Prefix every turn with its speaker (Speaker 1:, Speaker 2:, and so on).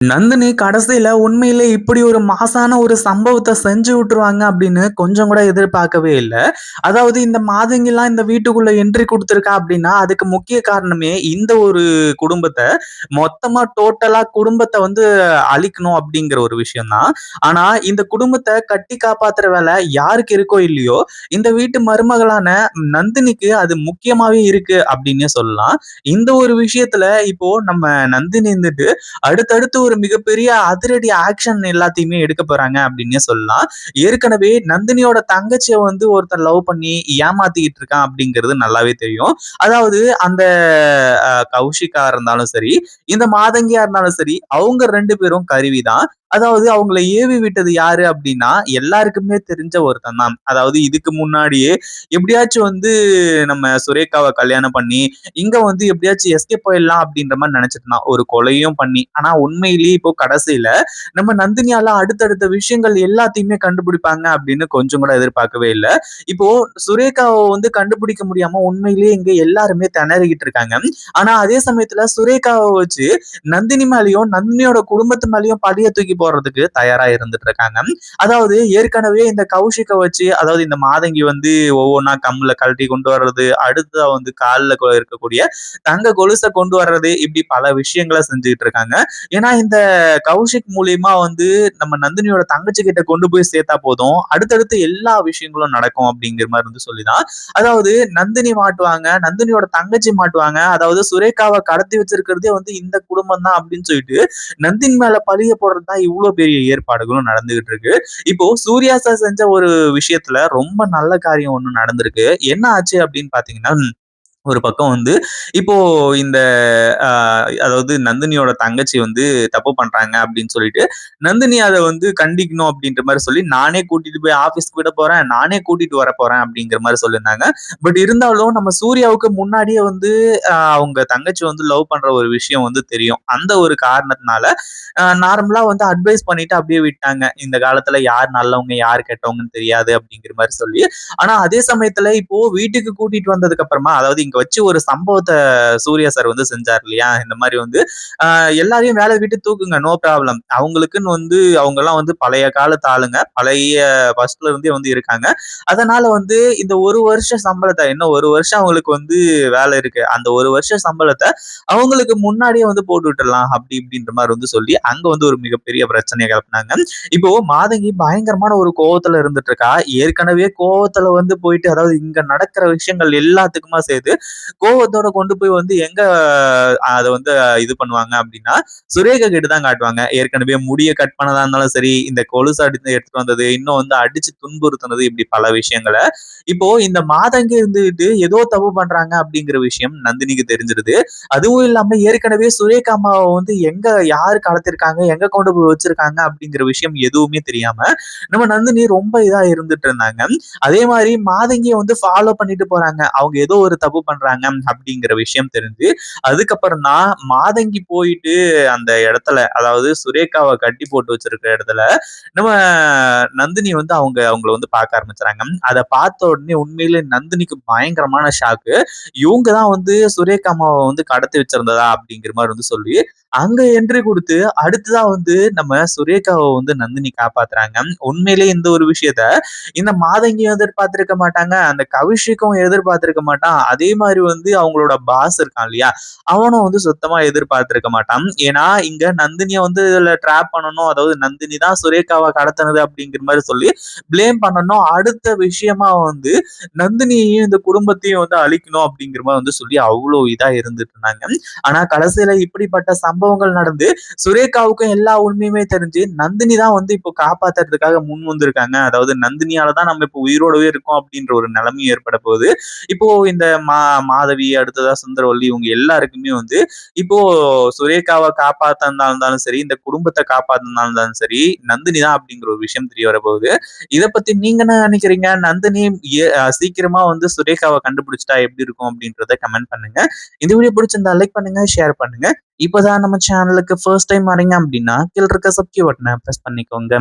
Speaker 1: நந்தினி கடைசியில உண்மையிலே இப்படி ஒரு மாசான ஒரு சம்பவத்த செஞ்சு விட்டுருவாங்க அப்படின்னு கொஞ்சம் கூட எதிர்பார்க்கவே இல்ல. அதாவது இந்த மாதங்கிலாம் இந்த வீட்டுக்குள்ள என்ட்ரி குடுத்துருக்கா அப்படின்னா, அதுக்கு முக்கிய காரணமே இந்த ஒரு குடும்பத்த மொத்தமா டோட்டலா குடும்பத்த வந்து அழிக்கணும் அப்படிங்கிற ஒரு விஷயம் தான். ஆனா இந்த குடும்பத்த கட்டி காப்பாத்துற வேலை யாருக்கு இருக்கோ இல்லையோ, இந்த வீட்டு மருமகளான நந்தினிக்கு அது முக்கியமாவே இருக்கு அப்படின்னே சொல்லலாம். இந்த ஒரு விஷயத்துல இப்போ நம்ம நந்தினி இருந்துட்டு அடுத்தடுத்து ஒரு மிகப்பெரிய அதிரடி ஆக்ஷன் எல்லாத்தையுமே எடுக்க போறாங்க அப்படின்னே சொல்லலாம். ஏற்கனவே நந்தினியோட தங்கச்சிய வந்து ஒருத்தன் லவ் பண்ணி ஏமாத்திக்கிட்டு இருக்கான் அப்படிங்கிறது நல்லாவே தெரியும். அதாவது அந்த கௌஷிக்கா இருந்தாலும் சரி, இந்த மாதங்கியா இருந்தாலும் சரி, அவங்க 2 பேரும் கருவிதான். அதாவது அவங்கள ஏவி விட்டது யாரு அப்படின்னா, எல்லாருக்குமே தெரிஞ்ச ஒருத்தன் தான். அதாவது இதுக்கு முன்னாடியே எப்படியாச்சும் வந்து நம்ம சுரேகாவ கல்யாணம் பண்ணி, இங்க வந்து எப்படியாச்சும் எஸ்கேப் ஆயிடலாம் அப்படின்ற மாரி நினைச்சிட்டு இருந்தான். ஒரு கொலையும் பண்ணி. ஆனா உண்மையிலேயே இப்போ கடைசியில நம்ம நந்தினியால அடுத்தடுத்த விஷயங்கள் எல்லாத்தையுமே கண்டுபிடிப்பாங்க அப்படின்னு கொஞ்சம் கூட எதிர்பார்க்கவே இல்ல. இப்போ சுரேகாவ வந்து கண்டுபிடிக்க முடியாம உண்மையிலேயே இங்க எல்லாருமே திணறிக்கிட்டு இருக்காங்க. ஆனா அதே சமயத்துல சுரேகாவ வச்சு நந்தினி மேலயும், நந்தினியோட குடும்பத்து மேலயும் பழிய தூக்கி போடுறதுக்கு தயாரா இருந்துட்டு இருக்காங்க. அதாவது ஏற்கனவே இந்த கௌஷிக்க வச்சு அதாவது இந்த மாதங்கி வந்து ஒவ்வொன்னா கம்முல கழட்டி கொண்டு வர்றது, அடுத்ததா வந்து கால்ல இருக்கக்கூடிய தங்க கொலுச கொண்டு வர்றது, இப்படி பல விஷயங்கள செஞ்சுட்டு இருக்காங்க. ஏன்னா இந்த கௌஷிக் மூலியமா வந்து நம்ம நந்தினியோட தங்கச்சி கிட்ட கொண்டு போய் சேர்த்தா போதும், அடுத்தடுத்து எல்லா விஷயங்களும் நடக்கும் அப்படிங்கிற மாதிரி வந்து சொல்லிதான். அதாவது நந்தினி மாட்டுவாங்க, நந்தினியோட தங்கச்சி மாட்டுவாங்க. அதாவது சுரேகாவை கடத்தி வச்சிருக்கிறதே வந்து இந்த குடும்பம் தான் அப்படின்னு சொல்லிட்டு நந்தினி மேல பழிய போடுறது தான் இவ்வளவு பெரிய ஏற்பாடுகளும் நடந்துகிட்டு இருக்கு. இப்போ சூர்யா சார் செஞ்ச ஒரு விஷயத்துல ரொம்ப நல்ல காரியம் ஒண்ணு நடந்திருக்கு. என்ன ஆச்சு அப்படின்னு பாத்தீங்கன்னா, ஒரு பக்கம் வந்து இப்போ இந்த அதாவது நந்தினியோட தங்கச்சி வந்து தப்பு பண்றாங்க அப்படின்னு சொல்லிட்டு நந்தினி அதை வந்து கண்டிக்கணும் அப்படின்ற மாதிரி சொல்லி நானே கூட்டிட்டு போய் ஆபீஸ்க்கு விட போறேன், நானே கூட்டிட்டு வர போறேன் அப்படிங்கிற மாதிரி சொல்லியிருந்தாங்க. பட் இருந்தாலும் நம்ம சூர்யாவுக்கு முன்னாடியே வந்து அவங்க தங்கச்சி வந்து லவ் பண்ற ஒரு விஷயம் வந்து தெரியும். அந்த ஒரு காரணத்தினால நார்மலா வந்து அட்வைஸ் பண்ணிட்டு அப்படியே விட்டாங்க. இந்த காலத்துல யார் நல்லவங்க யார் கெட்டவங்கன்னு தெரியாது அப்படிங்கிற மாதிரி சொல்லி. ஆனா அதே சமயத்துல இப்போ வீட்டுக்கு கூட்டிட்டு வந்ததுக்கு அப்புறமா அதாவது இங்க வச்சு ஒரு சம்பவத்தை சூர்யா சார் வந்து செஞ்சார் இல்லையா, இந்த மாதிரி வந்து எல்லாரையும் வேலை விட்டு தூக்குங்க, நோ ப்ராப்ளம். அவங்களுக்குன்னு வந்து அவங்க எல்லாம் வந்து பழைய காலத்து ஆளுங்க, பழைய ஃபர்ஸ்ட்ல இருந்தே வந்து இருக்காங்க. அதனால வந்து இந்த ஒரு வருஷம் சம்பளத்தை இன்னும் ஒரு வருஷம் அவங்களுக்கு வந்து வேலை இருக்கு, அந்த ஒரு வருஷம் சம்பளத்தை அவங்களுக்கு முன்னாடியே வந்து போட்டு விட்டுறலாம் அப்படி இப்படின்ற மாதிரி வந்து சொல்லி அங்க வந்து ஒரு மிகப்பெரிய பிரச்சனையை கிளப்பினாங்க. இப்போ மாதங்கி பயங்கரமான ஒரு கோவத்துல இருந்துட்டு இருக்கா. ஏற்கனவே கோவத்துல வந்து போயிட்டு அதாவது இங்க நடக்கிற விஷயங்கள் எல்லாத்துக்குமா சேர்த்து கோவத்தோட கொண்டு போய் வந்து எங்க அதை வந்து இது பண்ணுவாங்க அப்படின்னா சுரேகா கிட்ட தான் காட்டுவாங்க. ஏற்கனவே முடிய கட் பண்ணதா இருந்தாலும் சரி, இந்த கொலுசு அடித்து எடுத்துட்டு வந்தது, இன்னும் வந்து அடிச்சு துன்புறுத்தினது, இப்படி பல விஷயங்களை இப்போ இந்த மாதங்கி இருந்துகிட்டு ஏதோ தப்பு பண்றாங்க அப்படிங்கிற விஷயம் நந்தினிக்கு தெரிஞ்சிருது. அதுவும் இல்லாம ஏற்கனவே சுரேகா அம்மாவை வந்து எங்க யாரு கடத்திருக்காங்க, எங்க கொண்டு போய் வச்சிருக்காங்க அப்படிங்கிற விஷயம் எதுவுமே தெரியாம நம்ம நந்தினி ரொம்ப இதா இருந்துட்டு இருந்தாங்க. அதே மாதிரி மாதங்கிய வந்து ஃபாலோ பண்ணிட்டு போறாங்க. அவங்க ஏதோ ஒரு தப்பு பண்றாங்க அப்படிங்கிற விஷயம் தெரிஞ்சு அதுக்கப்புறம் தான் மாதங்கி போயிட்டு அந்த இடத்துல அதாவது சுரேகாவை கட்டி போட்டு வச்சிருக்கிற இடத்துல நம்ம நந்தினி வந்து அவங்கள வந்து பார்க்க ஆரம்பிச்சுறாங்க. அதை பார்த்த உடனே உண்மையிலே நந்தினிக்கு பயங்கரமான ஷாக்கு. இவங்க தான் வந்து சுரேகா அம்மாவை வந்து கடத்தி வச்சிருந்ததா அப்படிங்கிற மாதிரி வந்து சொல்லி அங்க என்ட்ரி கொடுத்து அடுத்ததா வந்து நம்ம சுரேகாவை வந்து நந்தினி காப்பாத்துறாங்க. உண்மையிலேயே இந்த ஒரு விஷயத்த இந்த மாதங்கியும் எதிர்பார்த்திருக்க மாட்டாங்க, அந்த கவிஷிக்கும் எதிர்பார்த்திருக்க மாட்டான். அதே மாதிரி வந்து அவங்களோட பாஸ் இருக்கான் இல்லையா, அவனும் வந்து சுத்தமா எதிர்பார்த்திருக்க மாட்டான். ஏன்னா இங்க நந்தினியை வந்து இதுல ட்ராப் பண்ணணும், அதாவது நந்தினி தான் சுரேகாவை கடத்தினது அப்படிங்கிற மாதிரி சொல்லி பிளேம் பண்ணணும். அடுத்த விஷயமா வந்து நந்தினியையும் இந்த குடும்பத்தையும் வந்து அழிக்கணும் அப்படிங்கிற மாதிரி வந்து சொல்லி அவ்வளவு இதா இருந்துட்டு இருந்தாங்க. ஆனா கடைசியில இப்படிப்பட்ட சம்பவங்கள் நடந்து சுரேகாவுக்கும் எல்லா உண்மையுமே தெரிஞ்சு நந்தினி தான் வந்து இப்போ காப்பாத்துறதுக்காக முன் வந்திருக்காங்க. அதாவது நந்தினியால தான் நம்ம இப்போ உயிரோடவே இருக்கோம் அப்படின்ற ஒரு நிலைமையும் ஏற்பட போகுது. இப்போ இந்த மாதவி அடுத்ததா சுந்தரவல்லி இவங்க எல்லாருக்குமே வந்து இப்போ சுரேகாவை காப்பாத்தா இருந்தாலும் சரி, இந்த குடும்பத்தை காப்பாத்தா இருந்தாலும் சரி, நந்தினி தான் அப்படிங்கிற ஒரு விஷயம் தெரிய வர போகுது. இதை பத்தி நீங்க என்ன நினைக்கிறீங்க? நந்தினி சீக்கிரமா வந்து சுரேகாவை கண்டுபிடிச்சிட்டா எப்படி இருக்கும் அப்படின்றத கமெண்ட் பண்ணுங்க. இந்த வீடியோ பிடிச்சிருந்தா லைக் பண்ணுங்க, ஷேர் பண்ணுங்க. இப்பதான் நம்ம சேனலுக்கு ஃபர்ஸ்ட் டைம் வரீங்க அப்படின்னா கீழ இருக்க சப்ஸ்கிரைப் பட்டனை பிரஸ் பண்ணிக்கோங்க.